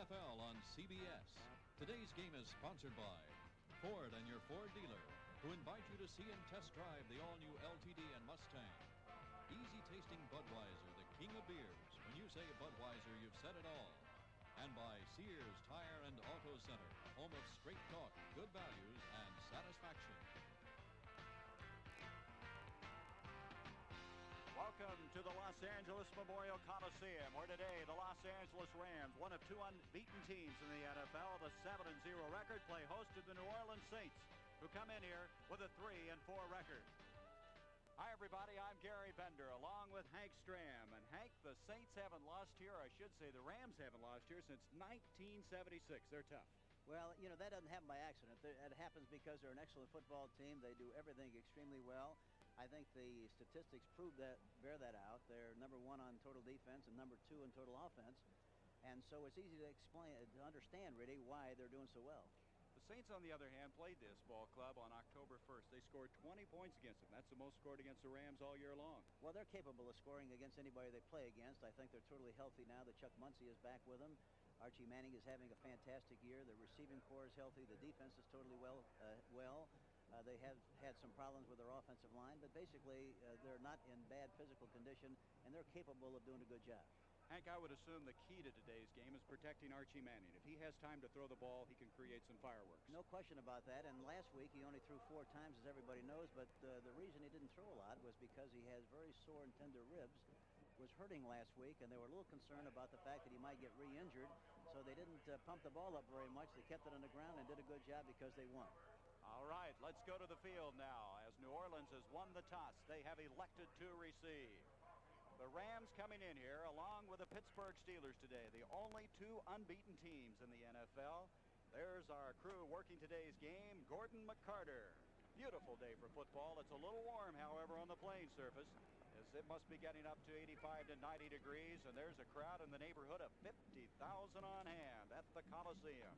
NFL on CBS. Today's game is sponsored by Ford and your Ford dealer, who invite you to see and test drive the all-new LTD and Mustang. Easy-tasting Budweiser, the king of beers. When you say Budweiser, you've said it all. And by Sears Tire and Auto Center, home of straight talk, good values, and satisfaction. Welcome to the Los Angeles Memorial Coliseum, where today the Los Angeles Rams, one of two unbeaten teams in the NFL, with a 7-0 record, play host to the New Orleans Saints, who come in here with a 3-4 record. Hi, everybody. I'm Gary Bender, along with Hank Stram. And Hank, the Saints haven't lost here, or I should say the Rams haven't lost here, since 1976. They're tough. Well, you know, that doesn't happen by accident. It happens because they're an excellent football team. They do everything extremely well. I think the statistics bear that out. They're number one on total defense and number two in total offense. And so it's easy to understand, really, why they're doing so well. The Saints, on the other hand, played this ball club on October 1st. They scored 20 points against them. That's the most scored against the Rams all year long. Well, they're capable of scoring against anybody they play against. I think they're totally healthy now that Chuck Muncie is back with them. Archie Manning is having a fantastic year. The receiving core is healthy. The defense is totally well. They have had some problems with their offensive line, but basically they're not in bad physical condition, and they're capable of doing a good job. Hank, I would assume the key to today's game is protecting Archie Manning. If he has time to throw the ball, he can create some fireworks. No question about that. And last week he only threw 4 times, as everybody knows, but the reason he didn't throw a lot was because he has very sore and tender ribs. Was hurting last week, and they were a little concerned about the fact that he might get re-injured, so they didn't pump the ball up very much. They kept it on the ground and did a good job because they won. All right, let's go to the field now. As New Orleans has won the toss, they have elected to receive. The Rams coming in here along with the Pittsburgh Steelers today, the only two unbeaten teams in the NFL. There's our crew working today's game, Gordon McCarter. Beautiful day for football. It's a little warm, however, on the playing surface, as it must be getting up to 85 to 90 degrees, and there's a crowd in the neighborhood of 50,000 on hand at the Coliseum,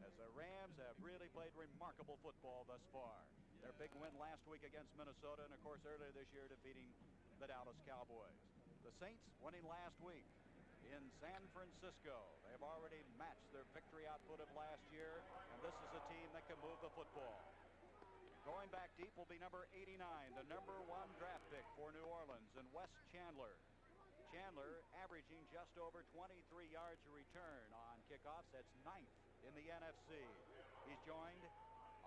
as the Rams have really played remarkable football thus far. Their big win last week against Minnesota, and of course earlier this year defeating the Dallas Cowboys. The Saints winning last week in San Francisco. They've already matched their victory output of last year, and this is a team that can move the football. Going back deep will be number 89, the number 1 draft pick for New Orleans, and Wes Chandler. Chandler averaging just over 23 yards a return on kickoffs. That's 9th in the NFC. He's joined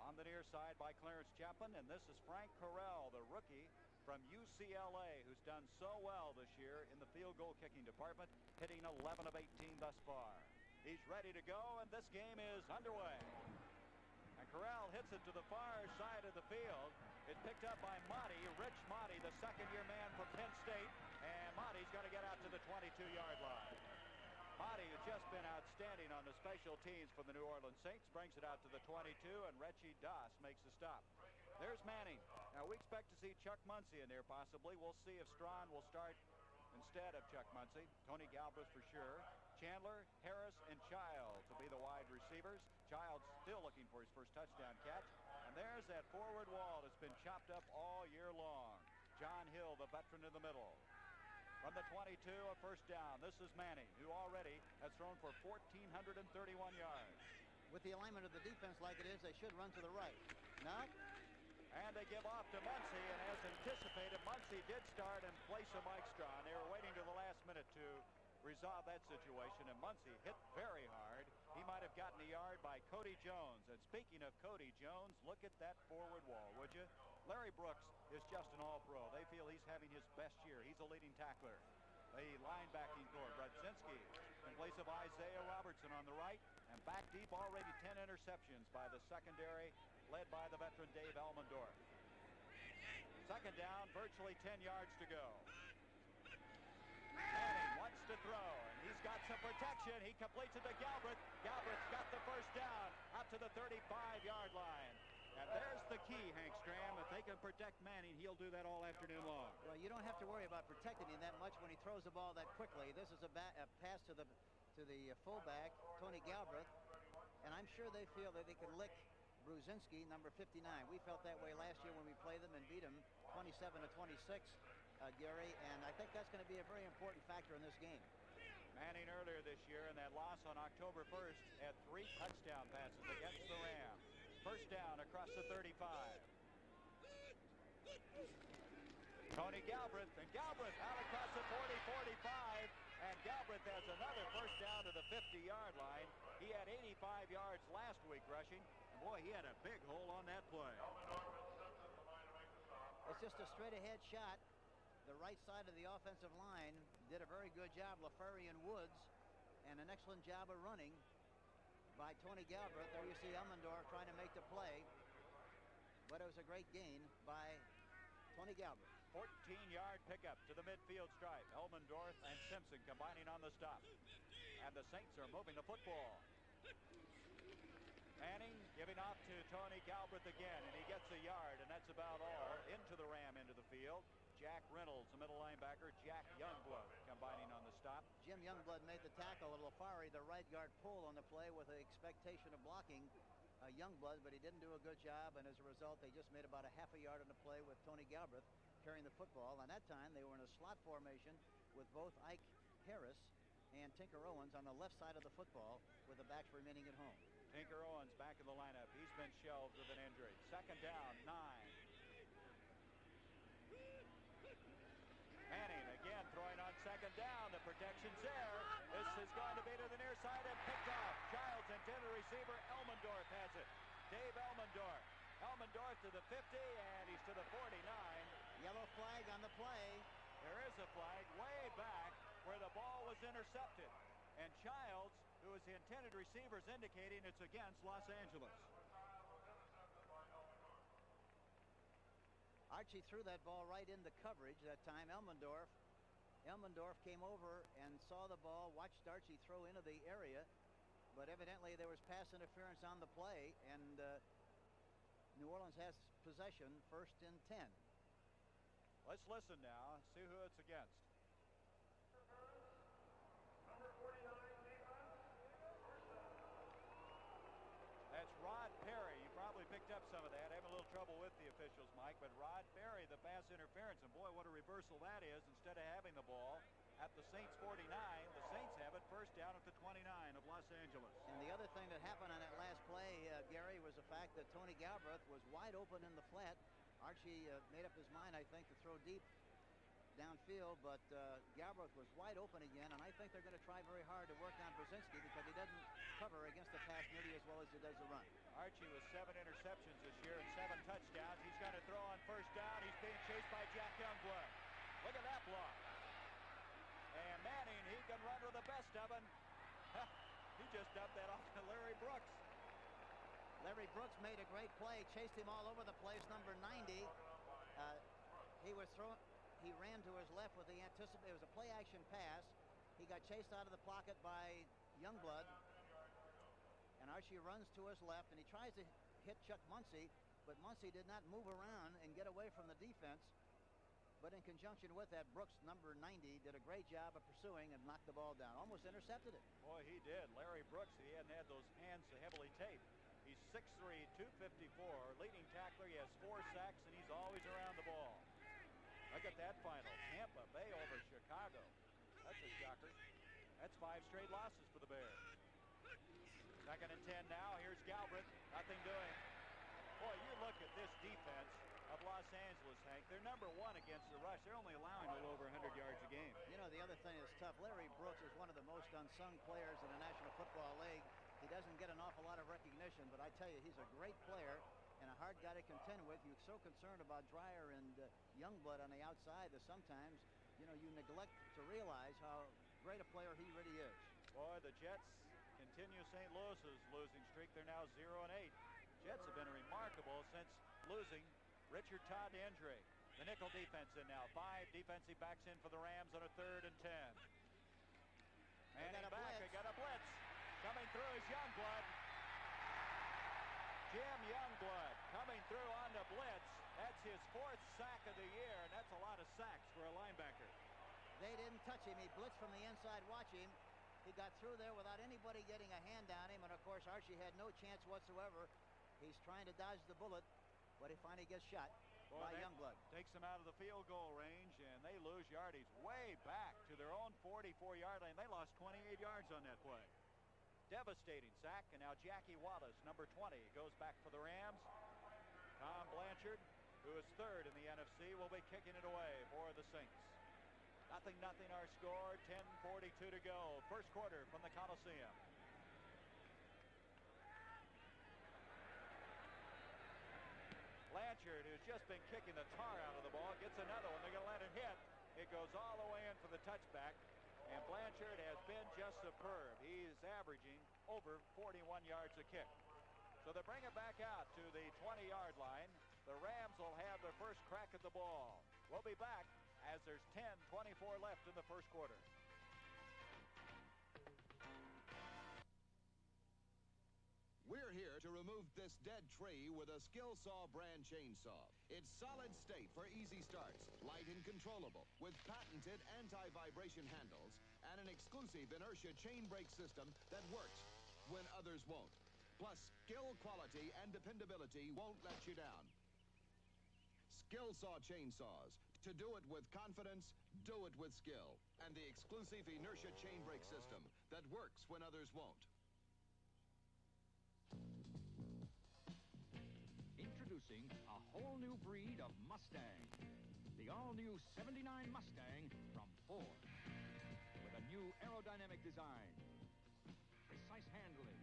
on the near side by Clarence Chapman, and this is Frank Corral, the rookie from UCLA, who's done so well this year in the field goal kicking department, hitting 11 of 18 thus far. He's ready to go, and this game is underway. And Corral hits it to the far side of the field. It's picked up by Motti, Rich Motti, the second-year man from Penn State, and Motti's going to get out to the 22-yard line. Motti has just been outstanding on the special teams for the New Orleans Saints, brings it out to the 22, and Reggie Doss makes the stop. There's Manning. Now, we expect to see Chuck Muncie in there possibly. We'll see if Strawn will start instead of Chuck Muncie. Tony Galbraith for sure. Chandler, Harris, and Child to be the wide receivers. Child still looking for his first touchdown catch. And there's that forward wall that's been chopped up all year long. John Hill, the veteran, in the middle. From the 22, a first down. This is Manning, who already has thrown for 1,431 yards. With the alignment of the defense like it is, they should run to the right. Now, and they give off to Muncie, and as anticipated, Muncie did start in place of Mike Strawn. They were waiting to the last minute to resolve that situation, and Muncie hit very hard. He might have gotten a yard by Cody Jones. And speaking of Cody Jones, look at that forward wall, would you? Larry Brooks is just an all-pro. They feel he's having his best year. He's a leading tackler. The linebacking core, Brodzinski in place of Isaiah Robertson on the right, and back deep already 10 interceptions by the secondary, led by the veteran Dave Elmendorf. Second down, virtually 10 yards to go. Manning wants to throw, and he's got some protection. He completes it to Galbraith. Galbraith's got the first down out to the 35-yard line. And there's the key, Hank Stram. If they can protect Manning, he'll do that all afternoon long. Well, you don't have to worry about protecting him that much when he throws the ball that quickly. This is a pass to the fullback, Tony Galbraith, and I'm sure they feel that they can lick Brodzinski, number 59. We felt that way last year when we played them and beat them 27-26, Gary, and I think that's going to be a very important factor in this game. Manning earlier this year in that loss on October 1st had 3 touchdown passes against the Rams. First down across the 35. Tony Galbraith, and Galbraith out across the 40-45, and Galbraith has another first down to the 50-yard line. He had 85 yards last week rushing, and boy, he had a big hole on that play. It's just a straight-ahead shot. The right side of the offensive line did a very good job, LaFerry and Woods, and an excellent job of running by Tony Galbraith. There you see Elmendorf trying to make the play, but it was a great gain by Tony Galbraith. 14-yard pickup to the midfield stripe. Elmendorf and Simpson combining on the stop. And the Saints are moving the football. Manning giving off to Tony Galbraith again, and he gets a yard, and that's about all. Into the Ram into the field. Jack Reynolds, the middle linebacker. Jack Youngblood combining on the stop. Jim Youngblood made the tackle. LaFerry, the right guard, pulled on the play with the expectation of blocking Youngblood, but he didn't do a good job, and as a result, they just made about a half a yard on the play with Tony Galbraith carrying the football. And that time, they were in a slot formation with both Ike Harris and Tinker Owens on the left side of the football with the backs remaining at home. Tinker Owens back in the lineup. He's been shelved with an injury. Second down, 9. Manning again throwing on second down. The protection's there. This is going to be to the near side and picked off. Childs intended receiver. Elmendorf has it. Dave Elmendorf. Elmendorf to the 50, and he's to the 49. Yellow flag on the play. There is a flag way back where the ball was intercepted. And Childs, who is the intended receiver, is indicating it's against Los Angeles. Archie threw that ball right into coverage that time. Elmendorf came over and saw the ball, watched Archie throw into the area, but evidently there was pass interference on the play, and New Orleans has possession, 1st and 10. Let's listen now, see who it's against. That's Rod Perry. You probably picked up some of that. Having a little trouble with the officials, Mike, but Rod Perry, the pass interference, and boy, what a reversal that is. Instead of having the ball at the Saints 49, the Saints have it first down at the 29 of Los Angeles. And the other thing that happened on that last play, Gary, was the fact that Tony Galbraith was wide open in the flat. Archie made up his mind, I think, to throw deep downfield, but Galbraith was wide open again, and I think they're going to try very hard to work on Brzezinski because he doesn't cover against the pass nearly as well as he does the run. Archie with 7 interceptions this year and 7 touchdowns. He's going to throw on first down. He's being chased by Jack Youngblood. Look at that block. And Manning, he can run with the best of them. He just dumped that off to Larry Brooks. Larry Brooks made a great play, chased him all over the place, number 90. He ran to his left with the it was a play-action pass. He got chased out of the pocket by Youngblood. And Archie runs to his left, and he tries to hit Chuck Muncie, but Muncie did not move around and get away from the defense. But in conjunction with that, Brooks, number 90, did a great job of pursuing and knocked the ball down. Almost intercepted it. Boy, he did. Larry Brooks, he hadn't had those hands so heavily taped. He's 6'3", 254, leading tackler. He has 4 sacks, and he's always around the ball. Look at that final. Tampa Bay over Chicago. That's a shocker. That's 5 straight losses for the Bears. 2nd and 10 now. Here's Galbraith. Nothing doing. Boy, you look at this defense of Los Angeles, Hank. They're number 1 against the rush. They're only allowing a little over 100 yards a game. You know, the other thing that's tough, Larry Brooks is one of the most unsung players in the National Football League. He doesn't get an awful lot of recognition, but I tell you, he's a great player and a hard guy to contend with. You're so concerned about Dreyer and Youngblood on the outside that sometimes, you know, you neglect to realize how great a player he really is. Boy, the Jets continue St. Louis's losing streak. They're now 0-8. Jets have been remarkable since losing Richard Todd to injury. The nickel defense in now. 5 defensive backs in for the Rams on a 3rd and 10. Manning back. They got a blitz. Coming through is Youngblood. Jim Youngblood coming through on the blitz. That's his 4th sack of the year, and that's a lot of sacks for a linebacker. They didn't touch him. He blitzed from the inside. Watch him. He got through there without anybody getting a hand on him, and of course Archie had no chance whatsoever. He's trying to dodge the bullet, but he finally gets shot by Youngblood. Takes them out of the field goal range, and they lose yardage way back to their own 44-yard line. They lost 28 yards on that play. Devastating sack, and now Jackie Wallace, number 20, goes back for the Rams. Tom Blanchard, who is third in the NFC, will be kicking it away for the Saints. 0-0 our score, 10:42 to go. First quarter from the Coliseum. Blanchard, who's just been kicking the tar out of the ball, gets another one. They're going to let it hit. It goes all the way in for the touchback. And Blanchard has been just superb. He's averaging over 41 yards a kick. So they bring it back out to the 20-yard line. The Rams will have their first crack at the ball. We'll be back as there's 10:24 left in the first quarter. We're here to remove this dead tree with a Skilsaw brand chainsaw. It's solid state for easy starts, light and controllable, with patented anti-vibration handles and an exclusive inertia chain brake system that works when others won't. Plus, skill, quality, and dependability won't let you down. Skilsaw chainsaws. To do it with confidence, do it with skill. And the exclusive inertia chain brake system that works when others won't. Introducing a whole new breed of Mustang. The all-new 79 Mustang from Ford. With a new aerodynamic design, precise handling,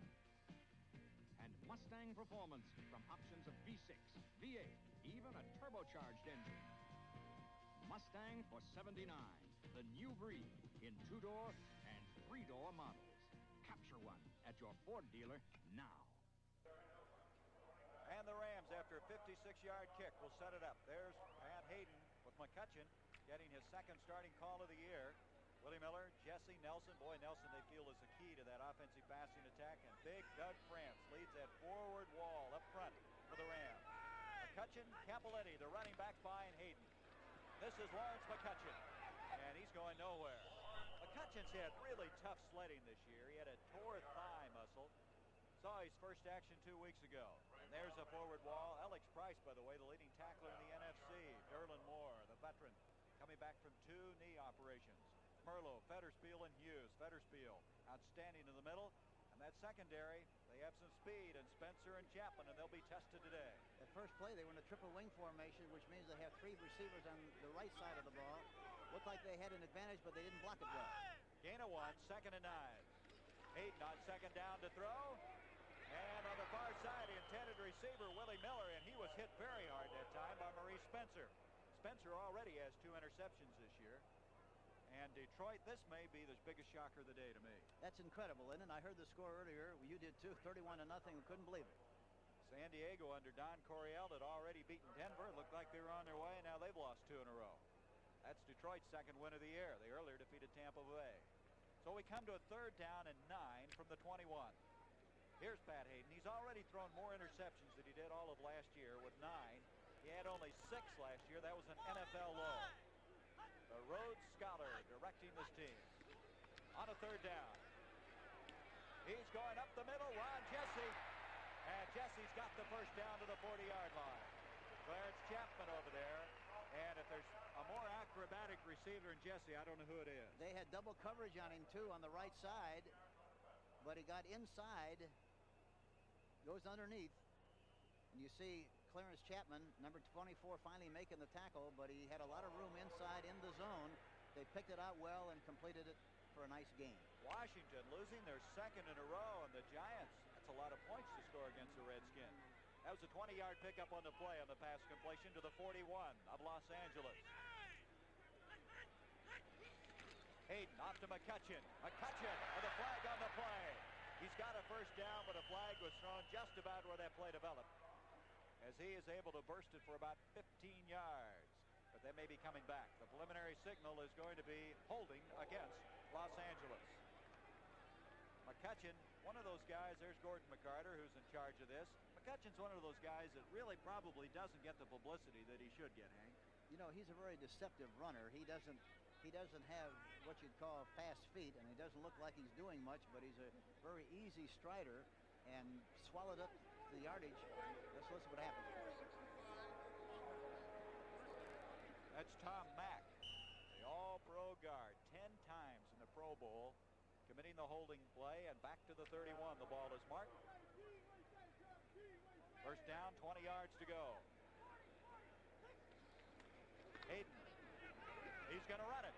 and Mustang performance from options of V6, V8, even a turbocharged engine. Mustang for 79, the new breed in 2-door and 3-door models. Capture one at your Ford dealer now. And the Rams, after a 56-yard kick, will set it up. There's Pat Hayden with McCutcheon getting his second starting call of the year. Willie Miller, Jesse Nelson. Boy, Nelson they feel is the key to that offensive passing attack. And big Doug France leads that forward wall up front for the Rams. McCutcheon, Capoletti, the running back behind Hayden. This is Lawrence McCutcheon, and he's going nowhere. McCutcheon's had really tough sledding this year. He had a tore thigh muscle. Saw his first action 2 weeks ago. And there's a forward wall. Alex Price, by the way, the leading tackler in the NFC. Derlin Moore, the veteran, coming back from 2 knee operations. Merlo, Fetterspiel, and Hughes. Fetterspiel, outstanding in the middle. And that secondary, they have some speed, and Spencer and Chapman, and they'll be tested today. At first play, they were in a triple wing formation, which means they have 3 receivers on the right side of the ball. Looked like they had an advantage, but they didn't block it well. Gain of 1, 2nd and 9. Hayden on second down to throw. And on the far side, the intended receiver, Willie Miller, and he was hit very hard that time by Maurice Spencer. Spencer already has 2 interceptions this year. And Detroit, this may be the biggest shocker of the day to me. That's incredible, isn't it? I heard the score earlier. You did too, 31-0. Couldn't believe it. San Diego under Don Coryell had already beaten Denver. Looked like they were on their way, and now they've lost 2 in a row. That's Detroit's second win of the year. They earlier defeated Tampa Bay. So we come to a 3rd down and 9 from the 21. Here's Pat Hayden. He's already thrown more interceptions than he did all of last year with 9. He had only 6 last year. That was an NFL low. The Rhodes Scholar directing this team. On a 3rd down. He's going up the middle. Ron Jesse. And Jesse's got the first down to the 40-yard line. Clarence Chapman over there. And if there's a more acrobatic receiver than Jesse, I don't know who it is. They had double coverage on him, too, on the right side. But he got inside, goes underneath. And you see Clarence Chapman, number 24, finally making the tackle, but he had a lot of room inside in the zone. They picked it out well and completed it for a nice game. Washington losing their 2nd in a row, and the Giants, that's a lot of points to score against the Redskins. That was a 20-yard pickup on the play on the pass completion to the 41 of Los Angeles. Hayden off to McCutcheon. McCutcheon with a flag on the play. He's got a first down, but a flag was thrown just about where that play developed, as he is able to burst it for about 15 yards. But they may be coming back. The preliminary signal is going to be holding against Los Angeles. McCutcheon, one of those guys, there's Gordon McCarter, who's in charge of this. McCutcheon's one of those guys that really probably doesn't get the publicity that he should get, Hank. You know, he's a very deceptive runner. He doesn't have what you'd call fast feet, and he doesn't look like he's doing much, but he's a very easy strider and swallowed up the yardage. Let's listen what happened. That's Tom Mack, the all-pro guard, 10 times in the Pro Bowl, committing the holding play, and back to the 31. The ball is marked. First down, 20 yards to go. Hayden. He's going to run it.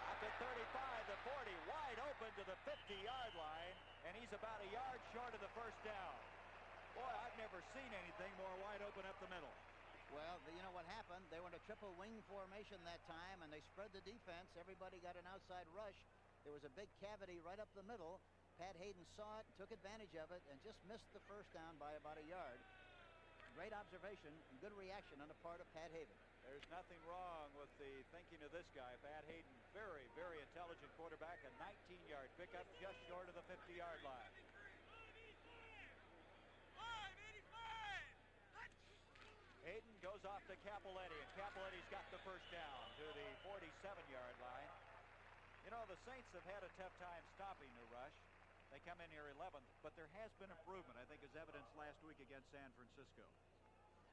Up to 35, the 40, wide open to the 50-yard line, and he's about a yard short of the first down. Boy, I've never seen anything more wide open up the middle. Well, you know what happened? They went a triple wing formation that time, and they spread the defense. Everybody got an outside rush. There was a big cavity right up the middle. Pat Hayden saw it, took advantage of it, and just missed the first down by about a yard. Great observation and good reaction on the part of Pat Hayden. There's nothing wrong with the thinking of this guy, Pat Hayden. Very, very intelligent quarterback. A 19-yard pickup just short of the 50-yard line. Hayden goes off to Capoletti, and Capoletti's got the first down to the 47-yard line. You know, the Saints have had a tough time stopping the rush. They come in here 11th, but there has been improvement, I think, as evidenced last week against San Francisco.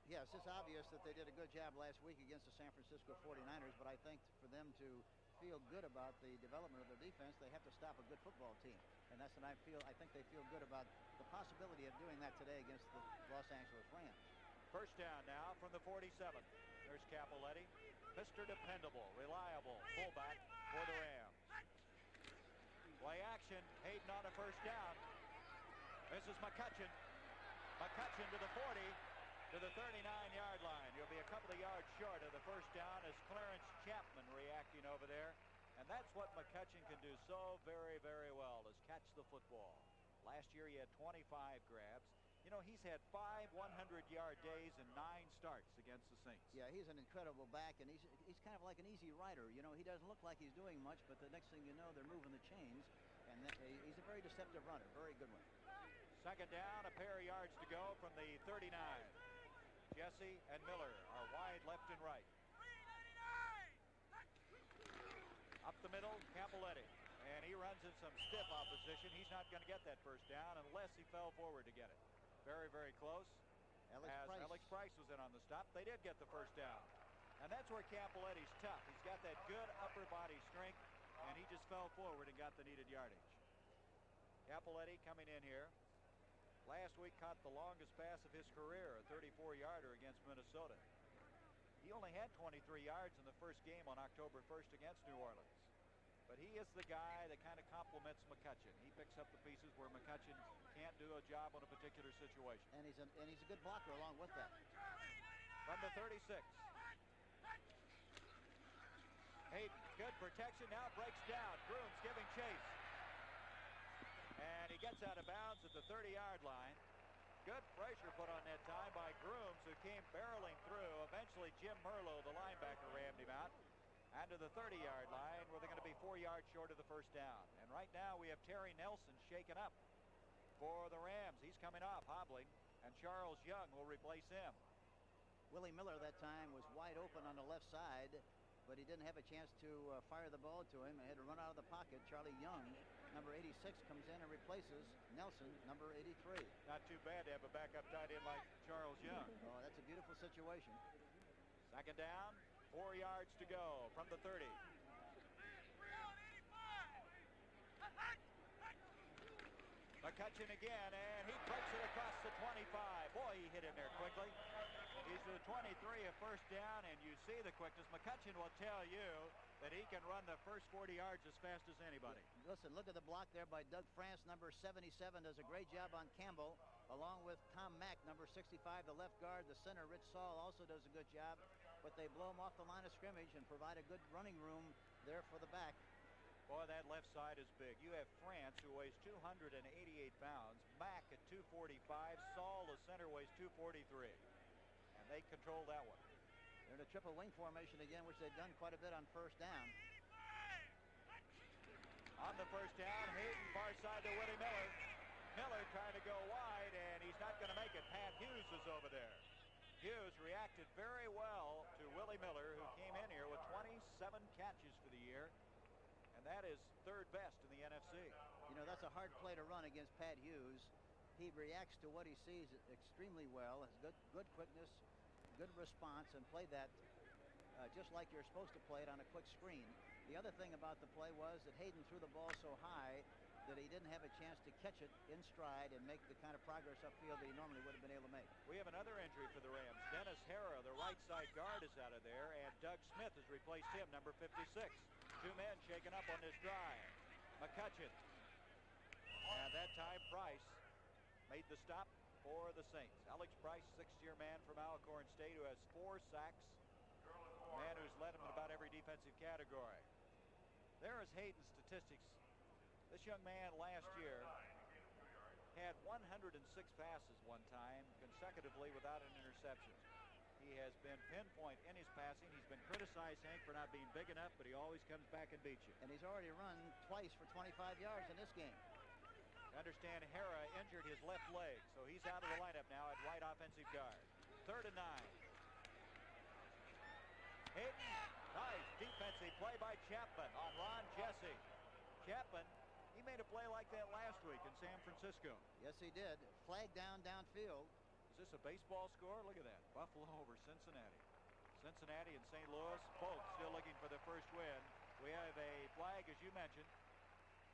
Yes, it's obvious that they did a good job last week against the San Francisco 49ers, but I think for them to feel good about the development of their defense, they have to stop a good football team. And that's what I think they feel good about the possibility of doing that today against the Los Angeles Rams. First down now from the 47. There's Capoletti. Mr. Dependable, reliable fullback for the Rams. Play action. Hayden on a first down. This is McCutcheon. McCutcheon to the 40, to the 39-yard line. You'll be a couple of yards short of the first down as Clarence Chapman reacting over there. And that's what McCutcheon can do so very, very well, is catch the football. Last year he had 25 grabs. You know, he's had 5 100-yard days and 9 starts against the Saints. Yeah, he's an incredible back, and he's kind of like an easy rider. You know, he doesn't look like he's doing much, but the next thing you know, they're moving the chains, and he's a very deceptive runner. Very good one. Second down, a pair of yards to go from the 39. Jesse and Miller are wide left and right. Up the middle, Capoletti. And he runs in some stiff opposition. He's not going to get that first down unless he fell forward to get it. Very, very close. Alex Price was in on the stop. They did get the first down. And that's where Capoletti's tough. He's got that good upper body strength, and he just fell forward and got the needed yardage. Capoletti coming in here. Last week caught the longest pass of his career, a 34-yarder against Minnesota. He only had 23 yards in the first game on October 1st against New Orleans. But he is the guy that kind of complements McCutcheon. He picks up the pieces where McCutcheon can't do a job on a particular situation. And he's a good blocker along with that. From the 36. Hayden, good protection, now breaks down. Grooms giving chase. And he gets out of bounds at the 30-yard line. Good pressure put on that time by Grooms, who came barreling through. Eventually, Jim Merlo, the linebacker, rammed him out. And to the 30-yard line, where they're going to be 4 yards short of the first down. And right now, we have Terry Nelson shaken up for the Rams. He's coming off, hobbling, and Charles Young will replace him. Willie Miller that time was wide open on the left side, but he didn't have a chance to fire the ball to him. He had to run out of the pocket. Charlie Young, number 86, comes in and replaces Nelson, number 83. Not too bad to have a backup tight end like Charles Young. Oh, that's a beautiful situation. Second down, 4 yards to go from the 30. McCutcheon again, and he breaks it across the 25. Boy, he hit in there quickly. He's to the 23, a first down, and you see the quickness. McCutcheon will tell you that he can run the first 40 yards as fast as anybody. Listen, look at the block there by Doug France, number 77, does a great job on Campbell, along with Tom Mack, number 65, the left guard. The center, Rich Saul, also does a good job, but they blow him off the line of scrimmage and provide a good running room there for the back. Boy, that left side is big. You have France, who weighs 288 pounds, Mack at 245, Saul, the center, weighs 243. And they control that one. They're in a triple wing formation again, which they've done quite a bit on first down. On the first down, Hayden far side to Willie Miller. Miller trying to go wide, and he's not going to make it. Pat Hughes is over there. Hughes reacted very well to Willie Miller, who came in here with 27 catches for the year. And that is third best in the NFC. You know, that's a hard play to run against Pat Hughes. He reacts to what he sees extremely well. Has good quickness, good response, and played that just like you're supposed to play it on a quick screen. The other thing about the play was that Hayden threw the ball so high that he didn't have a chance to catch it in stride and make the kind of progress upfield that he normally would have been able to make. We have another injury for the Rams. Dennis Hara, the right side guard, is out of there, and Doug Smith has replaced him, number 56. Two men shaken up on this drive. McCutcheon. And that time Price made the stop for the Saints. Alex Price, sixth-year man from Alcorn State, who has 4 sacks. A man who's led him in about every defensive category. There is Hayden's statistics. This young man last year had 106 passes one time consecutively without an interception. He has been pinpoint in his passing. He's been criticized, Hank, for not being big enough, but he always comes back and beats you. And he's already run twice for 25 yards in this game. Understand Hara injured his left leg, so he's out of the lineup now at right offensive guard. 3rd and 9. Hayden, nice defensive play by Chapman on Ron Jesse. Chapman, he made a play like that last week in San Francisco. Yes, he did. Flag downfield. Is this a baseball score? Look at that. Buffalo over Cincinnati. Cincinnati and St. Louis, both still looking for their first win. We have a flag, as you mentioned,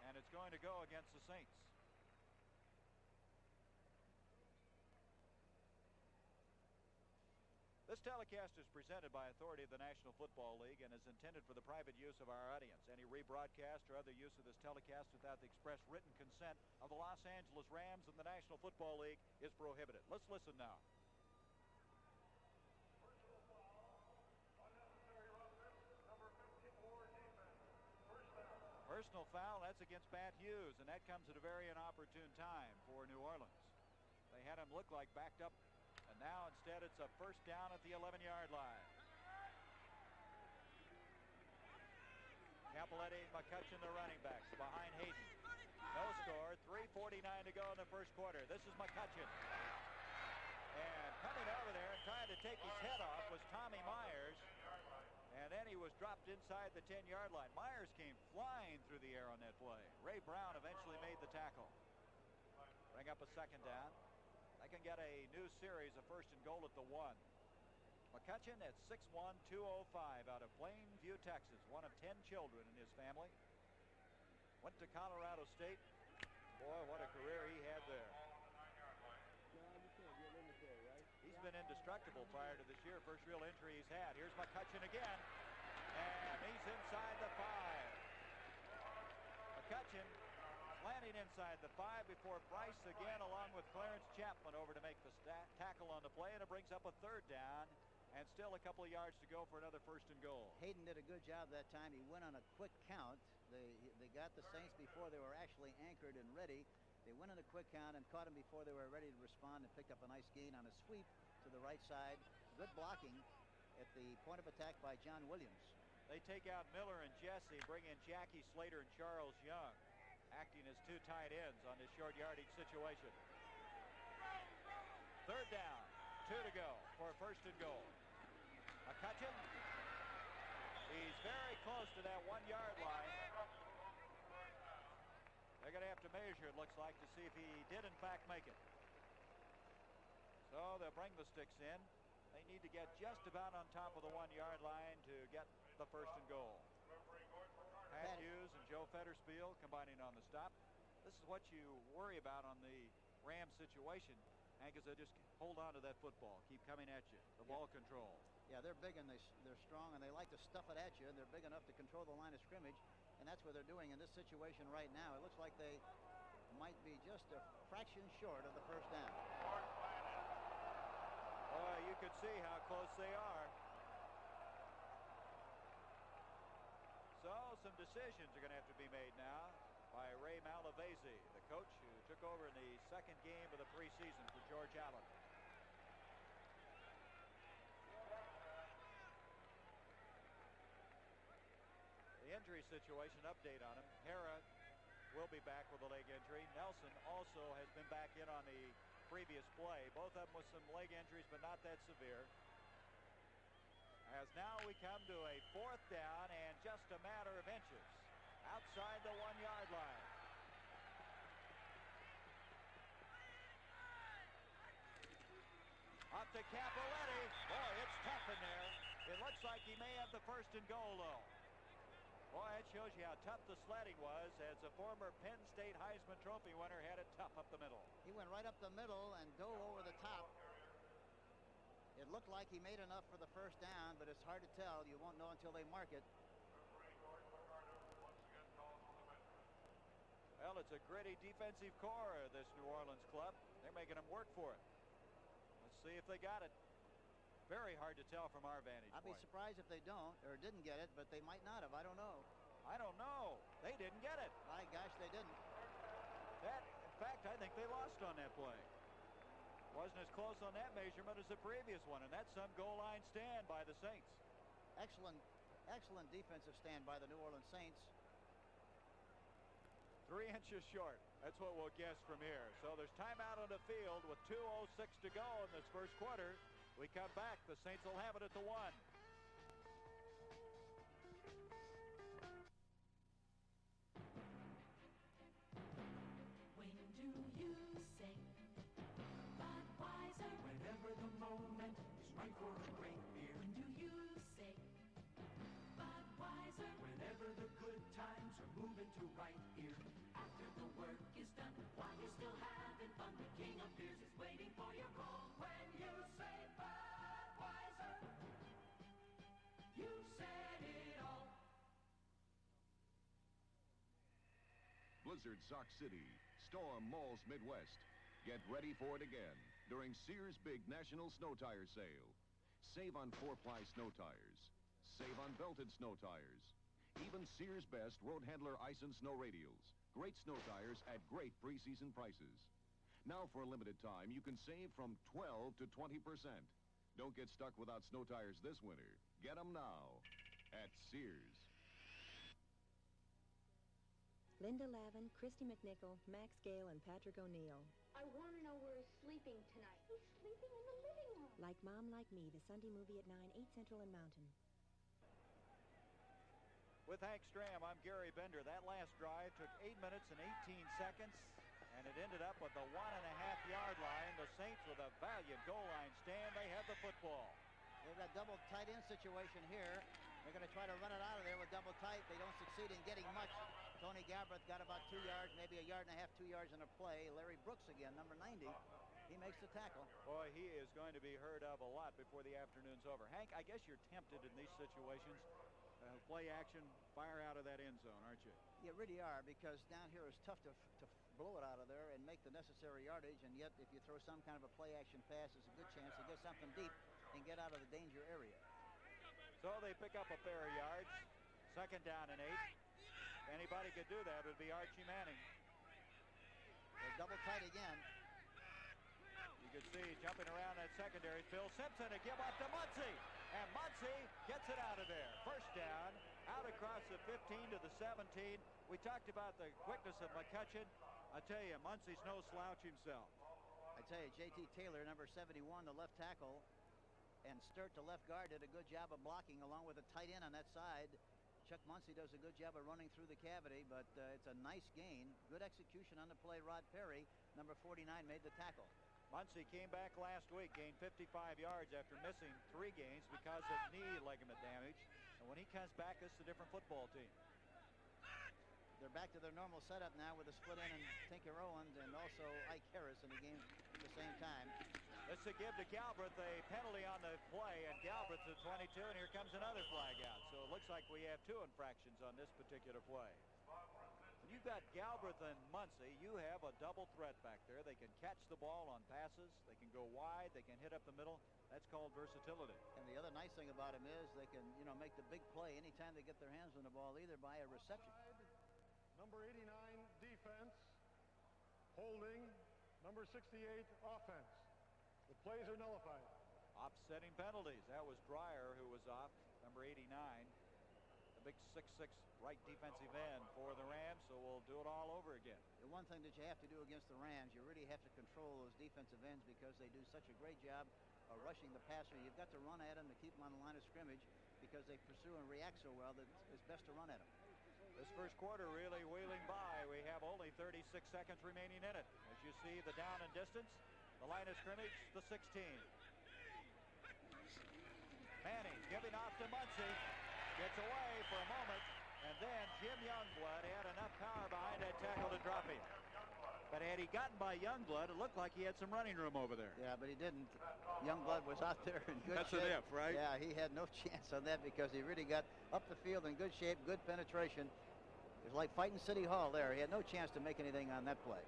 and it's going to go against the Saints. This telecast is presented by authority of the National Football League and is intended for the private use of our audience. Any rebroadcast or other use of this telecast without the express written consent of the Los Angeles Rams and the National Football League is prohibited. Let's listen now. Personal foul, that's against Bat Hughes, and that comes at a very inopportune time for New Orleans. They had him look like backed up, and now instead it's a first down at the 11-yard line. Capoletti, McCutcheon, the running backs, behind Hayden. No score, 3:49 to go in the first quarter. This is McCutcheon. And coming over there and trying to take his head off was Tommy Myers. And then he was dropped inside the 10-yard line. Myers came flying through the air on that play. Ray Brown eventually made the tackle. Bring up a second down. They can get a new series of 1st and goal at the 1. McCutcheon at 6'1", 205 out of Plainview, Texas. One of 10 children in his family. Went to Colorado State. Boy, what a career he had there. He's been indestructible prior to this year. First real injury he's had. Here's McCutcheon again. And he's inside the 5. McCutcheon landing inside the 5 before Price again, along with Clarence Chapman, over to make the tackle on the play, and it brings up a 3rd down, and still a couple of yards to go for another 1st and goal. Hayden did a good job that time. He went on a quick count. They got the Saints before they were actually anchored and ready. They went on a quick count and caught him before they were ready to respond, and picked up a nice gain on a sweep to the right side. Good blocking at the point of attack by John Williams. They take out Miller and Jesse, bring in Jackie Slater and Charles Young, acting as 2 tight ends on this short yardage situation. 3rd down, 2 to go for 1st and goal. McCutcheon, he's very close to that 1-yard line. They're going to have to measure, it looks like, to see if he did in fact make it. So they'll bring the sticks in. They need to get just about on top of the 1-yard line to get the 1st and goal. Pat Hughes and Joe Fetterspiel combining on the stop. This is what you worry about on the Rams situation, Hank, is they just hold on to that football, keep coming at you, the ball control. Yeah, they're big and they're strong, and they like to stuff it at you, and they're big enough to control the line of scrimmage, and that's what they're doing in this situation right now. It looks like they might be just a fraction short of the 1st down. Boy, you could see how close they are. So some decisions are going to have to be made now by Ray Malavasi, the coach who took over in the 2nd game of the preseason for George Allen. The injury situation update on him. Hara will be back with a leg injury. Nelson also has been back in on the previous play. Both of them with some leg injuries, but not that severe. As now we come to a 4th down and just a matter of inches outside the 1-yard line. Up to Capoletti. Boy, it's tough in there. It looks like he may have the first and goal, though. Boy, it shows you how tough the sledding was as a former Penn State Heisman Trophy winner had it tough up the middle. He went right up the middle and dove over the top. It looked like he made enough for the first down, but it's hard to tell. You won't know until they mark it. Well, it's a gritty defensive core, this New Orleans club. They're making them work for it. Let's see if they got it. Very hard to tell from our vantage point. I'd be surprised if they don't or didn't get it, but they might not have. I don't know. I don't know. They didn't get it. My gosh, they didn't. In fact, I think they lost on that play. Wasn't as close on that measurement as the previous one, and that's some goal line stand by the Saints. Excellent defensive stand by the New Orleans Saints. 3 inches short. That's what we'll guess from here. So there's timeout on the field with 2:06 to go in this first quarter. We come back. The Saints will have it at the 1. When do you say Budweiser? Whenever the moment is right for a great beer. When do you say Budweiser? Whenever the good times are moving to right ear. After the work is done, while you're still having fun, the king of beers is waiting for your call. When you say Budweiser, you said it all. Blizzard Sock City, Storm Malls Midwest. Get ready for it again during Sears' big National Snow Tire Sale. Save on 4-ply snow tires. Save on belted snow tires. Even Sears' best Road Handler ice and snow radials. Great snow tires at great preseason prices. Now for a limited time, you can save from 12 to 20%. Don't get stuck without snow tires this winter. Get them now at Sears. Linda Lavin, Christy McNichol, Max Gale, and Patrick O'Neill. I want to know where he's sleeping tonight. He's sleeping in the living room. Like Mom, Like Me, the Sunday movie at 9, 8 Central and Mountain. With Hank Stram, I'm Gary Bender. That last drive took 8 minutes and 18 seconds, and it ended up at the 1.5-yard line. The Saints with a valiant goal line stand. They have the football. They've got double tight end situation here. They're going to try to run it out of there with double tight. They don't succeed in getting much. Tony Galbraith got about 2 yards, maybe a yard and a half, 2 yards in a play. Larry Brooks again, number 90. He makes the tackle. Boy, he is going to be heard of a lot before the afternoon's over. Hank, I guess you're tempted in these situations. Play action, fire out of that end zone, aren't you? You really are, because down here it's tough to blow it out of there and make the necessary yardage, and yet if you throw some kind of a play action pass, it's a good chance to get something deep and get out of the danger area. So they pick up a pair of yards. 2nd down and 8. If anybody could do that, it would be Archie Manning. They're double tight again. You can see jumping around that secondary. Phil Simpson to give up to Muncy. And Muncy gets it out of there. First down, out across the 15 to the 17. We talked about the quickness of McCutcheon. I tell you, Muncy's no slouch himself. I tell you, J.T. Taylor, number 71, the left tackle, and Sturt, the left guard, did a good job of blocking along with a tight end on that side. Chuck Muncy does a good job of running through the cavity, but it's a nice gain. Good execution on the play. Rod Perry, number 49, made the tackle. Muncy came back last week, gained 55 yards after missing 3 games because of knee ligament damage. And when he comes back, it's a different football team. They're back to their normal setup now with a split in and Tinker Owens and also Ike Harris in the game at the same time. This to give to Galbraith a penalty on the play, and Galbraith's at 22, and here comes another flag out. So it looks like we have 2 infractions on this particular play. When you've got Galbraith and Muncy, you have a double threat back there. They can catch the ball on passes, they can go wide, they can hit up the middle. That's called versatility. And the other nice thing about him is they can, make the big play anytime they get their hands on the ball, either by a reception. Number 89, defense. Holding. Number 68, offense. The plays are nullified. Offsetting penalties. That was Dreyer who was off, number 89. The big 6'6" right defensive end for the Rams, so we'll do it all over again. The one thing that you have to do against the Rams, you really have to control those defensive ends because they do such a great job of rushing the passer. You've got to run at them to keep them on the line of scrimmage because they pursue and react so well that it's best to run at them. This first quarter really wheeling by. We have only 36 seconds remaining in it. As you see the down and distance, the line of scrimmage, the 16. Manning giving off to Muncy. Gets away for a moment. And then Jim Youngblood had enough power behind that tackle to drop him. But had he gotten by Youngblood, it looked like he had some running room over there. Yeah, but he didn't. Youngblood was out there in good shape. That's an if, right? Yeah, he had no chance on that because he really got up the field in good shape, good penetration. It was like fighting City Hall there. He had no chance to make anything on that play.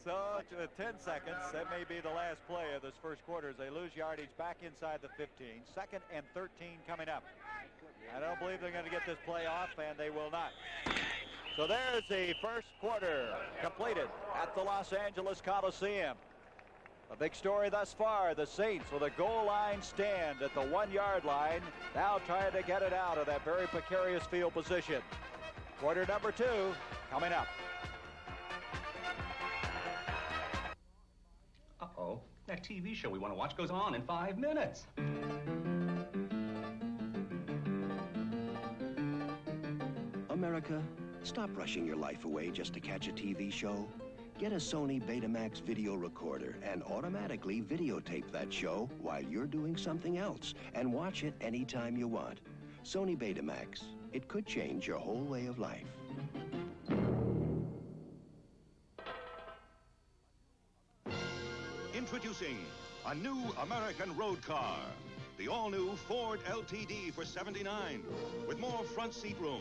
So, with 10 seconds, that may be the last play of this first quarter as they lose yardage back inside the 15. 2nd and 13 coming up. I don't believe they're going to get this play off, and they will not. So there's the first quarter completed at the Los Angeles Coliseum. A big story thus far, the Saints with a goal line stand at the 1-yard line, now trying to get it out of that very precarious field position. Quarter number 2 coming up. Uh-oh, that TV show we want to watch goes on in 5 minutes. America, stop rushing your life away just to catch a TV show. Get a Sony Betamax video recorder and automatically videotape that show while you're doing something else and watch it anytime you want. Sony Betamax. It could change your whole way of life. Introducing a new American road car. The all-new Ford LTD for $79, with more front seat room,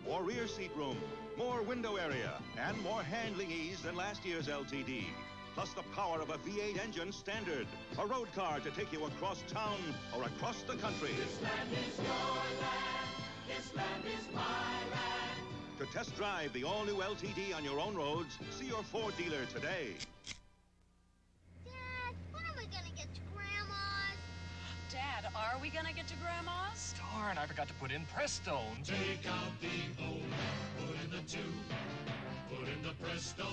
more rear seat room, more window area, and more handling ease than last year's LTD. Plus the power of a V8 engine standard. A road car to take you across town or across the country. This land is your land. This land is my land. To test drive the all-new LTD on your own roads, see your Ford dealer today. Dad, when are we gonna get to Grandma's? Dad, are we gonna get to Grandma's? Darn, I forgot to put in Prestone. Take out the old, put in the 2. Put in the Prestone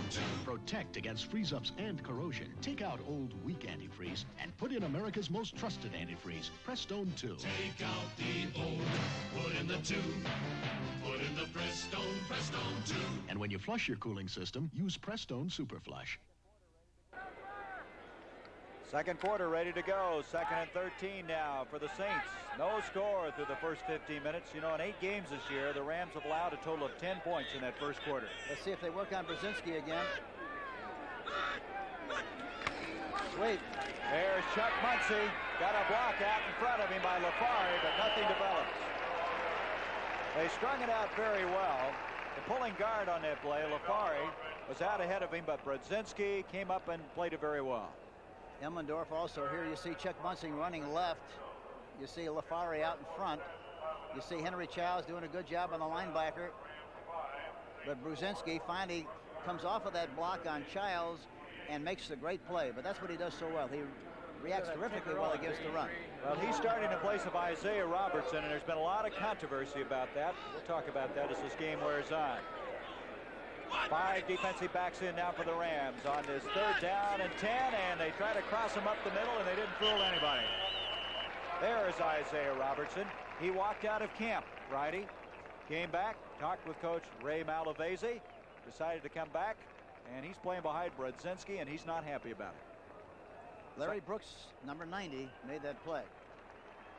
2. Protect against freeze-ups and corrosion. Take out old, weak antifreeze and put in America's most trusted antifreeze, Prestone 2. Take out the old, put in the 2. Put in the Prestone 2. And when you flush your cooling system, use Prestone Super Flush. Second quarter ready to go. 2nd and 13 now for the Saints. No score through the first 15 minutes. You know, in 8 games this year, the Rams have allowed a total of 10 points in that first quarter. Let's see if they work on Brzezinski again. Sweet. There's Chuck Muncy. Got a block out in front of him by Lafari, but nothing develops. They strung it out very well. The pulling guard on that play, Lafari, was out ahead of him, but Brzezinski came up and played it very well. Emmendorf also here. You see Chuck Muncy running left. You see Lafari out in front. You see Henry Childs doing a good job on the linebacker. But Brzezinski finally comes off of that block on Childs and makes a great play. But that's what he does so well. He reacts terrifically well against the run. Well, he's starting in place of Isaiah Robertson, and there's been a lot of controversy about that. We'll talk about that as this game wears on. 5 defensive backs in now for the Rams on this 3rd down and 10, and they try to cross him up the middle, and they didn't fool anybody. There's Isaiah Robertson. He walked out of camp, righty. Came back, talked with Coach Ray Malavese, decided to come back, and he's playing behind Brzezinski, and he's not happy about it. Larry Brooks, number 90, made that play.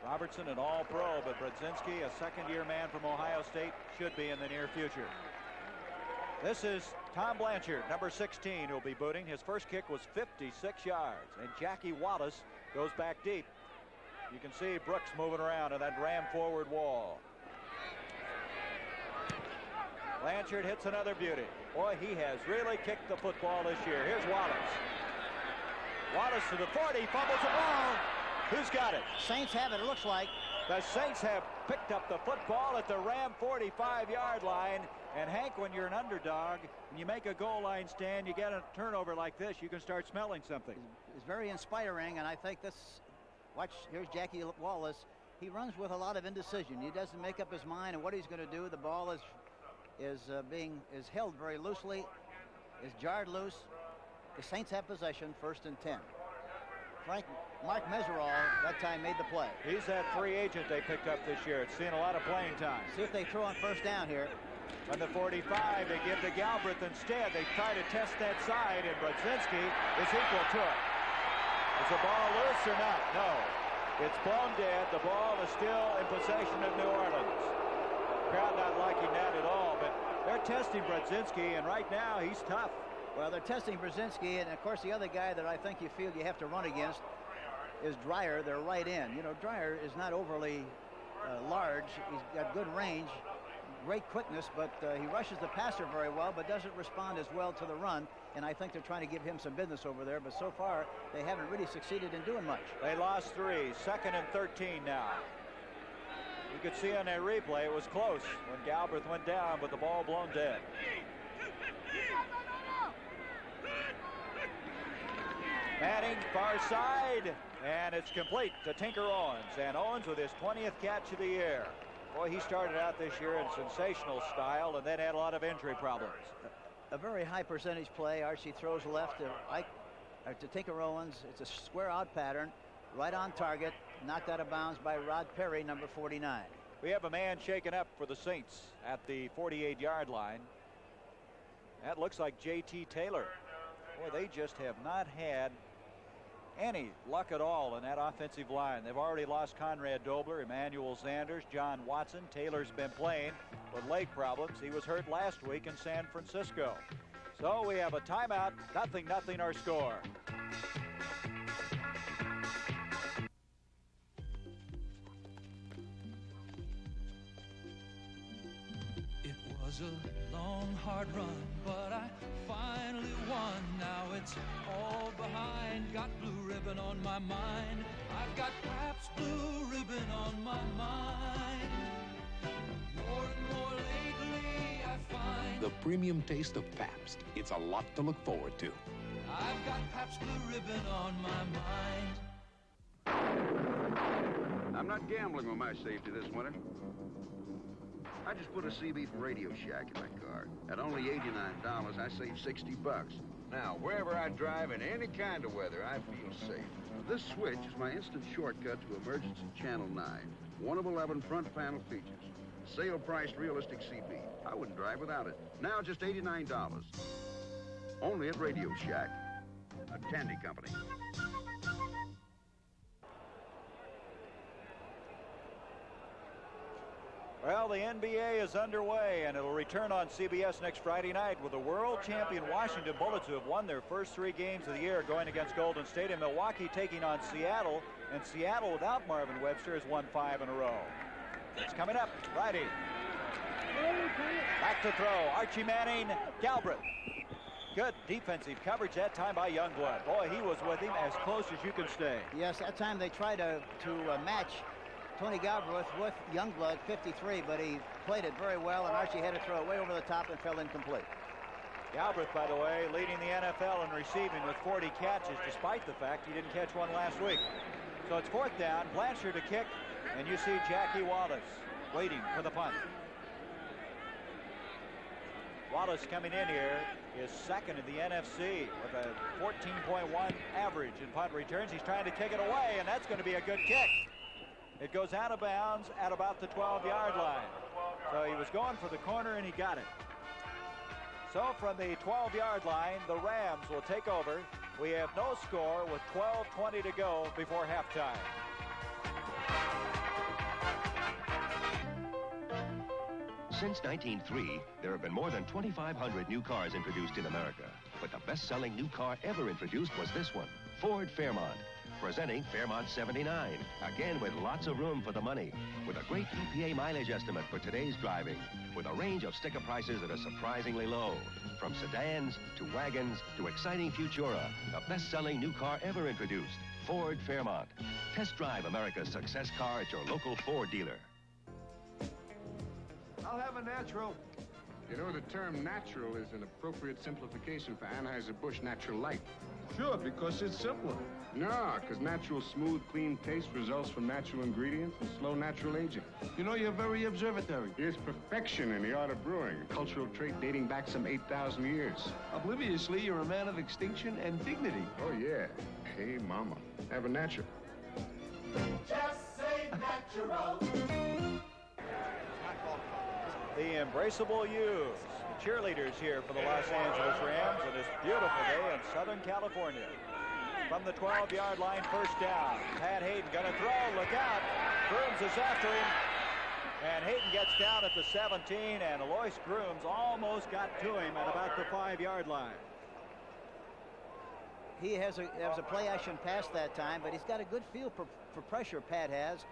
Robertson, an all-pro, but Brzezinski, a second-year man from Ohio State, should be in the near future. This is Tom Blanchard, number 16, who'll be booting. His first kick was 56 yards, and Jackie Wallace goes back deep. You can see Brooks moving around on that ram forward wall. Blanchard hits another beauty. Boy, he has really kicked the football this year. Here's Wallace. Wallace to the 40, fumbles the ball. Who's got it? Saints have it, it looks like. The Saints have picked up the football at the Ram 45-yard line. And Hank, when you're an underdog, when you make a goal line stand, you get a turnover like this, you can start smelling something. It's very inspiring, and I think this, watch, here's Jackie Wallace. He runs with a lot of indecision. He doesn't make up his mind on what he's going to do. The ball is held very loosely, is jarred loose. The Saints have possession, 1st and 10. Mark Meserol that time made the play. He's that free agent they picked up this year. It's seen a lot of playing time. See if they throw on 1st down here. On the 45, they give to Galbraith instead. They try to test that side, and Brzezinski is equal to it. Is the ball loose or not? No. It's blown dead. The ball is still in possession of New Orleans. Crowd not liking that at all, but they're testing Brodzinski, and right now he's tough. Well, they're testing Brodzinski, and of course the other guy that I think you feel you have to run against is Dreyer, their right end. You know, Dreyer is not overly large. He's got good range, great quickness, but he rushes the passer very well, but doesn't respond as well to the run. And I think they're trying to give him some business over there, but so far they haven't really succeeded in doing much. They lost 3, 2nd and 13 now. You could see on that replay it was close when Galbraith went down with the ball blown dead. Manning, far side, and it's complete to Tinker Owens. And Owens with his 20th catch of the year. Boy, he started out this year in sensational style and then had a lot of injury problems. A very high percentage play. Archie throws left to Tinker Owens. It's a square out pattern, right on target, knocked out of bounds by Rod Perry, number 49. We have a man shaken up for the Saints at the 48-yard line. That looks like J.T. Taylor. Boy, they just have not had any luck at all in that offensive line. They've already lost Conrad Dobler, Emmanuel Sanders, John Watson. Taylor's been playing with leg problems. He was hurt last week in San Francisco. So we have a timeout, 0-0 our score. It was a long, hard run, but I finally won. Now it's all behind. Got blue ribbon on my mind. I've got Pabst Blue Ribbon on my mind. More and more lately I find the premium taste of Pabst. It's a lot to look forward to. I've got Pabst Blue Ribbon on my mind. I'm not gambling with my safety this winter. I just put a CB from Radio Shack in my car. At only $89, I save $60. Now, wherever I drive in any kind of weather, I feel safe. This switch is my instant shortcut to Emergency Channel 9. 1 of 11 front panel features. Sale-priced realistic CB. I wouldn't drive without it. Now just $89. Only at Radio Shack, a Tandy company. Well, the NBA is underway, and it'll return on CBS next Friday night with the world champion Washington Bullets, who have won their first 3 games of the year, going against Golden State, and Milwaukee taking on Seattle. And Seattle, without Marvin Webster, has won 5 in a row. It's coming up Friday. Back to throw. Archie Manning, Galbraith. Good defensive coverage that time by Youngblood. Boy, he was with him as close as you can stay. Yes, that time they tried to match Tony Galbraith with Youngblood, 53, but he played it very well, and Archie had to throw it way over the top and fell incomplete. Galbraith, by the way, leading the NFL in receiving with 40 catches, despite the fact he didn't catch one last week. So it's 4th down, Blanchard to kick, and you see Jackie Wallace waiting for the punt. Wallace coming in here is 2nd in the NFC with a 14.1 average in punt returns. He's trying to kick it away, and that's going to be a good kick. It goes out of bounds at about the 12-yard line. So he was going for the corner, and he got it. So from the 12-yard line, the Rams will take over. We have no score with 12:20 to go before halftime. Since 1903, there have been more than 2,500 new cars introduced in America. But the best-selling new car ever introduced was this one, Ford Fairmont. Presenting Fairmont 79, again with lots of room for the money, with a great EPA mileage estimate for today's driving, with a range of sticker prices that are surprisingly low, from sedans to wagons to exciting Futura, the best-selling new car ever introduced, Ford Fairmont. Test drive America's success car at your local Ford dealer. I'll have a natural. You know, the term natural is an appropriate simplification for Anheuser-Busch Natural Light. Sure, because it's simpler. No, because natural, smooth, clean taste results from natural ingredients and slow natural aging. You know, you're very observatory. Here's perfection in the art of brewing, a cultural trait dating back some 8,000 years. Obliviously, you're a man of extinction and dignity. Oh, yeah. Hey, mama. Have a natural. Just say natural. The Embraceable Youths, cheerleaders here for the Los Angeles Rams on this beautiful day in Southern California. from the 12-yard line, first down. Pat Hayden going to throw. Look out. Grooms is after him. And Hayden gets down at the 17, and Alois Grooms almost got to him at about the 5-yard line. There was a play-action pass that time, but he's got a good feel for pressure, Pat has.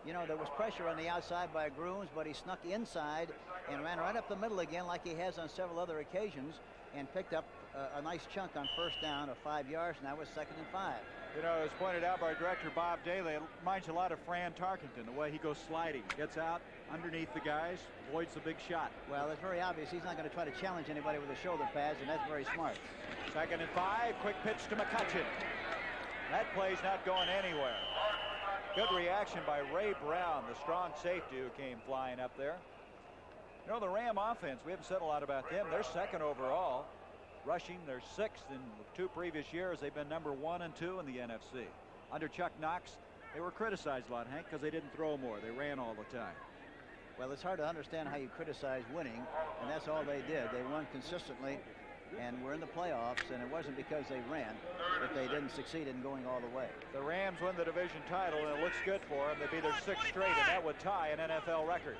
You know, there was pressure on the outside by Grooms, but he snuck inside and ran right up the middle again like he has on several other occasions and picked up a nice chunk on first down of 5 yards, and that was 2nd and 5. You know, as pointed out by director Bob Daly, it reminds you a lot of Fran Tarkenton, the way he goes sliding. Gets out underneath the guys, avoids the big shot. Well, it's very obvious he's not going to try to challenge anybody with the shoulder pads, and that's very smart. 2nd and 5, quick pitch to McCutcheon. That play's not going anywhere. Good reaction by Ray Brown, the strong safety who came flying up there. You know, the Ram offense, we haven't said a lot about them. They're 2nd overall. Rushing, they're 6th. In the 2 previous years, they've been number 1 and 2 in the NFC. Under Chuck Knox, they were criticized a lot, Hank, because they didn't throw more. They ran all the time. Well, it's hard to understand how you criticize winning, and that's all they did. They won consistently, and were in the playoffs, and it wasn't because they ran, but they didn't succeed in going all the way. The Rams win the division title, and it looks good for them. They'd be their 6th straight, and that would tie an NFL record.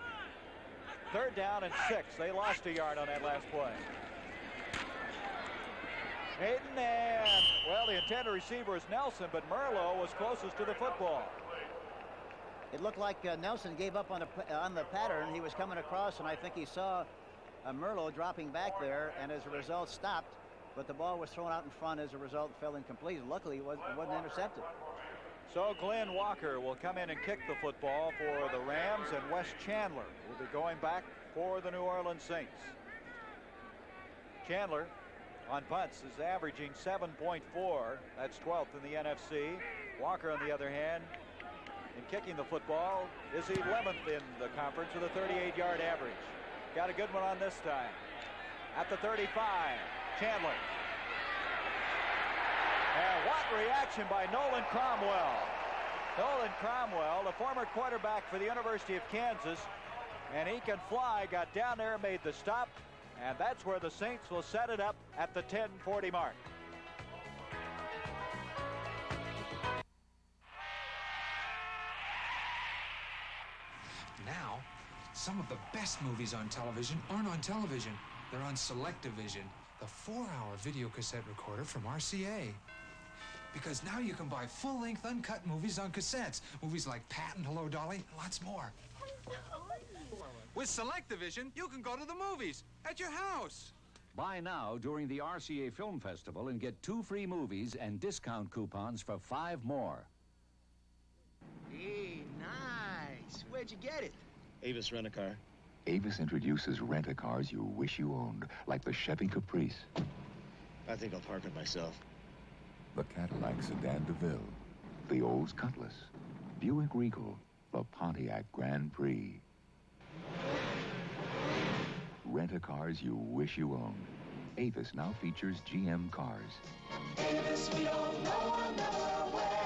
3rd down and 6. They lost a yard on that last play. Hayden, and, well, the intended receiver is Nelson, but Merlo was closest to the football. It looked like Nelson gave up on the pattern. He was coming across, and I think he saw Merlo dropping back there, and as a result stopped, but the ball was thrown out in front. As a result, fell incomplete. Luckily, it wasn't intercepted. So Glenn Walker will come in and kick the football for the Rams, and Wes Chandler will be going back for the New Orleans Saints. Chandler on punts is averaging 7.4. That's 12th in the NFC. Walker, on the other hand, in kicking the football, is 11th in the conference with a 38-yard average. Got a good one on this time. At the 35, Chandler. And what reaction by Nolan Cromwell. Nolan Cromwell, the former quarterback for the University of Kansas, and he can fly, got down there, made the stop, and that's where the Saints will set it up at the 10:40 mark. Now, some of the best movies on television aren't on television. They're on Select-O-Vision, the 4-hour video cassette recorder from RCA. Because now you can buy full-length uncut movies on cassettes. Movies like Pat and Hello, Dolly, and lots more. With Select-O-Vision, you can go to the movies at your house. Buy now during the RCA Film Festival and get 2 free movies and discount coupons for 5 more. Hey, nice. Where'd you get it? Avis Rent-A-Car. Avis introduces rent-a-cars you wish you owned, like the Chevy Caprice. I think I'll park it myself. The Cadillac Sedan DeVille. The Olds Cutlass. Buick Regal. The Pontiac Grand Prix. Rent-a-cars you wish you owned. Avis now features GM cars. Avis, we don't know another way.